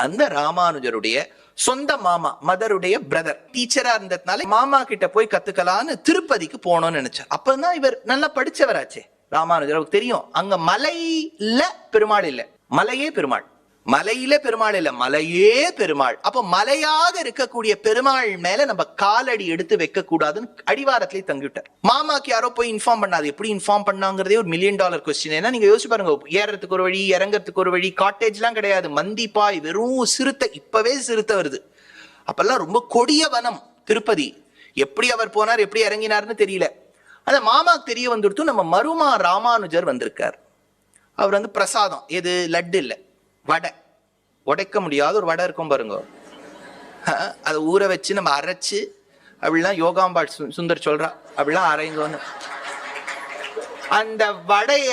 அந்த ராமானுஜருடைய சொந்த மாமா, மதருடைய பிரதர், டீச்சரா இருந்ததுனால மாமா கிட்ட போய் கத்துக்கலான்னு திருப்பதிக்கு போனோம்னு நினைச்சார். அப்பதான் இவர் நல்லா படிச்சவராச்சே ராமானுஜர். அவருக்கு தெரியும் அங்க மலையில பெருமாள் இல்ல, மலையே பெருமாள். மலையில பெருமாள் இல்ல, மலையே பெருமாள். அப்ப மலையாக இருக்கக்கூடிய பெருமாள் மேல நம்ம காலடி எடுத்து வைக்க கூடாதுன்னு அடிவாரத்திலே தங்கிவிட்டார். மாமாக்கு யாரோ போய் இன்ஃபார்ம் பண்ணாது. எப்படி இன்ஃபார்ம் பண்ணாங்கிறதே ஒரு $1 million கொஸ்டின். ஏன்னா நீங்க யோசிச்சு பாருங்க, ஏறதுக்கு ஒரு வழி, இறங்கறதுக்கு ஒரு வழி, காட்டேஜ் எல்லாம் கிடையாது, மந்திப்பாய், வெறும் சிறுத்தை. இப்பவே சிறுத்தை வருது. அப்பெல்லாம் ரொம்ப கொடிய வனம் திருப்பதி. எப்படி அவர் போனார், எப்படி இறங்கினார்னு தெரியல. அந்த மாமாக்கு தெரிய வந்துடுத்து நம்ம மருமா ராமானுஜர் வந்திருக்கார். அவர் வந்து பிரசாதம் எது, லட்டு இல்ல, வடை, உடைக்க முடியாத ஒரு வடை இருக்கும் பாருங்க, அதை ஊற வச்சு நம்ம அரைச்சு அப்படிலாம் யோகாம்பாள் சுந்தர் சொல்றா, அப்படிலாம் அரைங்கன்னு அந்த வடைய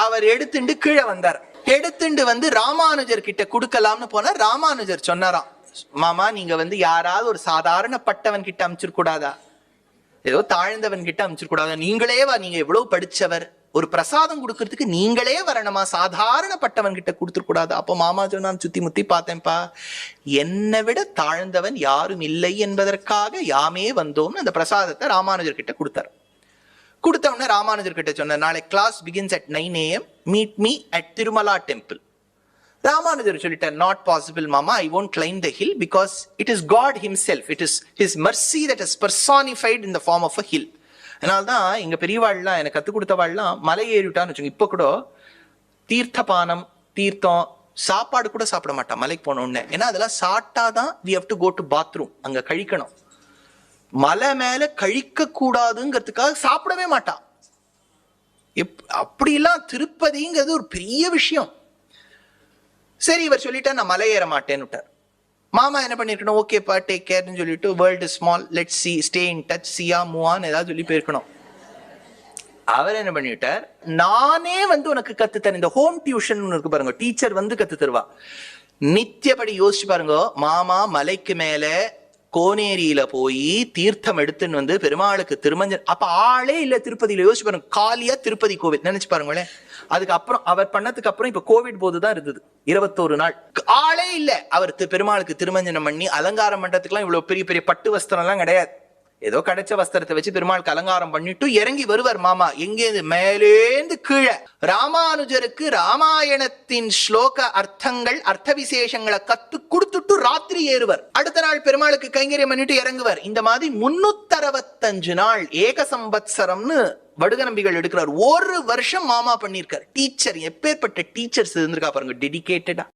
அவர் எடுத்துட்டு கீழே வந்தார். எடுத்துட்டு வந்து ராமானுஜர் கிட்ட கொடுக்கலாம்னு போனார். ராமானுஜர் சொன்னாராம், மாமா நீங்க வந்து யாராவது ஒரு சாதாரணப்பட்டவன் கிட்ட அமைச்சிருக்க கூடாதா, ஏதோ தாழ்ந்தவன் கிட்ட அமைச்சிருக்க கூடாதா, நீங்களே வா, நீங்க எவ்வளவு படிச்சவர், ஒரு பிரசாதம் கொடுக்கறதுக்கு நீங்களே வரணுமா, சாதாரணப்பட்டவன் கிட்ட கொடுத்துருக்க கூடாது. அப்போ மாமா சொன்னான், சுத்தி முத்தி பார்த்தேன்ப்பா, என்னை விட தாழ்ந்தவன் யாரும் இல்லை என்பதற்காக யாமே வந்தோம்னு அந்த பிரசாதத்தை ராமானுஜர் கிட்ட கொடுத்தார். கொடுத்தவொடனே ராமானுஜர் கிட்ட சொன்ன, நாளை class begins at 9 AM, meet me at Tirumala temple. Ramanujar சொல்லிட்டார், நாட் பாசிபிள் மாமா, ஐ won't climb the hill because it is God himself, it is his mercy that is personified in the form of a hill. அதனால்தான் எங்க பெரியவாள்லாம் எனக்கு கத்துக் கொடுத்தவாள்லாம் மலை ஏறிவிட்டான்னு வச்சுங்க, இப்ப கூட தீர்த்தபானம், தீர்த்தம், சாப்பாடு கூட சாப்பிட மாட்டான் மலைக்கு போன உடனே. ஏன்னா அதெல்லாம் சாப்பிட்டாதான் we have to go to bathroom, அங்க கழிக்கணும். மலை மேல கழிக்க கூடாதுங்கிறதுக்காக சாப்பிடவே மாட்டான். அப்படிலாம் திருப்பதிங்கிறது ஒரு பெரிய விஷயம். சரி இவர் சொல்லிட்டா நான் மலை ஏற மாட்டேன்னு விட்டார். மாமா என்ன பண்ணிருக்கணும், ஓகேப்பா டேக் கேர்னு சொல்லிட்டு, world small, let's see, stay in touch, see ya மூவான்னு ஏதாவது சொல்லி போயிருக்கணும். அவர் என்ன பண்ணிவிட்டார், நானே வந்து உனக்கு கத்து தரேன், இந்த ஹோம் டியூஷன் இருக்கு பாருங்க, டீச்சர் வந்து கத்து தருவா. நித்தியப்படி யோசிச்சு பாருங்க, மாமா மலைக்கு மேல கோனேரியில போய் தீர்த்தம் எடுத்துன்னு வந்து பெருமாளுக்கு திருமஞ்சன், அப்ப ஆளே இல்ல திருப்பதியில. யோசிச்சு பாருங்க, காலியா திருப்பதி கோவில் நினைச்சு பாருங்களேன். அதுக்கப்புறம் அவர் பண்ணதுக்கு அப்புறம் இப்ப கோவிட் போதுதான் இருந்தது, 21 நாள் ஆளே இல்ல. அவர் பெருமாளுக்கு திருமஞ்சனம் பண்ணி அலங்காரம் பண்றதுக்குலாம் இவ்வளவு பெரிய பெரிய பட்டு வஸ்திரம் எல்லாம் கிடையாது. ஏதோ கிடைச்ச வஸ்திரத்தை வச்சு பெருமாளுக்கு அலங்காரம் பண்ணிட்டு இறங்கி வருவார் மாமா. எங்கேருந்து, மேலேந்து கீழே. ராமானுஜருக்கு ராமாயணத்தின் ஸ்லோக அர்த்தங்கள், அர்த்த விசேஷங்களை கத்து கொடுத்துட்டு ராத்திரி ஏறுவர். அடுத்த நாள் பெருமாளுக்கு கைங்கரியம் பண்ணிட்டு இறங்குவார். இந்த மாதிரி 365 நாள் ஏக சம்பத்சரம்னு வடுக நம்பிகள் எடுக்கிறார். 1 வருஷம் மாமா பண்ணிருக்கார். டீச்சர், எப்பேற்பட்ட டீச்சர்ஸ் இருந்திருக்கா பாருங்க, டெடிகேட்டடா.